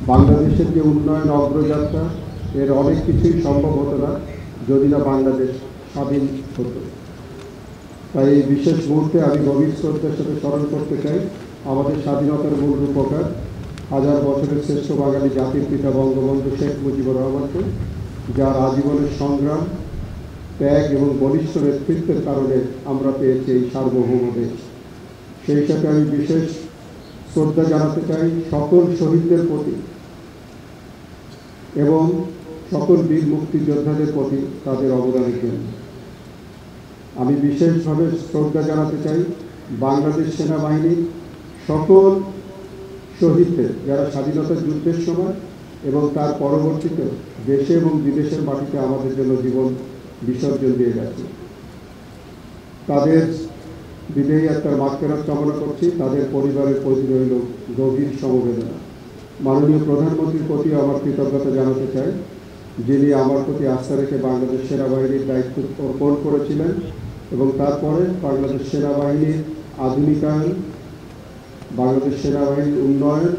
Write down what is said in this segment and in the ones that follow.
বাংলাদেশের যে উন্নয়ন অগ্রযাত্রা এর অনেক কিছুই সম্ভব হতো না যদি না বাংলাদেশ স্বাধীন হতো। তাই এই বিশেষ মুহূর্তে আমি গভীর শ্রদ্ধার সাথে স্মরণ করতে চাই আমাদের স্বাধীনতার মূল রূপকার, হাজার বছরের শ্রেষ্ঠ বাঙালি জাতির পিতা বঙ্গবন্ধু শেখ মুজিবুর রহমানকে, যার আজীবনের সংগ্রাম, ত্যাগ এবং বলিষ্ঠ নেতৃত্বের কারণে আমরা পেয়েছি এই সার্বভৌম দেশ। সেই সাথে আমি বিশেষ শ্রদ্ধা জানাতে চাই সকল শহীদদের প্রতি এবং সকল বীর মুক্তিযোদ্ধাদের প্রতি তাদের অবদানের জন্য। আমি বিশেষভাবে শ্রদ্ধা জানাতে চাই বাংলাদেশ সেনাবাহিনীর সকল শহীদদের, যারা স্বাধীনতা যুদ্ধের সময় এবং তার পরবর্তীতে দেশে এবং বিদেশের মাটিতে আমাদের জন্য জীবন বিসর্জন দিয়ে গেছে। তাদের বিদেহী আত্মার মাগফিরাত কামনা করছি। তাদের পরিবারের প্রতি রইল গভীর সমবেদনা। মাননীয় প্রধানমন্ত্রীর প্রতি আমার কৃতজ্ঞতা জানাতে চাই, যিনি আমার প্রতি আস্থা রেখে বাংলাদেশ সেনাবাহিনীর দায়িত্ব অর্পণ করেছিলেন এবং তারপরে বাংলাদেশ সেনাবাহিনীর আধুনিকায়ন, বাংলাদেশ সেনাবাহিনীর উন্নয়ন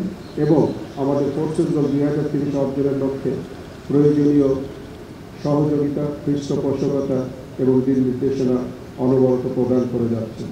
এবং আমাদের ফোর্সেস গোল 2030 অর্জনের লক্ষ্যে প্রয়োজনীয় সহযোগিতা, পৃষ্ঠপোষকতা এবং দিক নির্দেশনা অনবরত প্রদান করে যাচ্ছেন।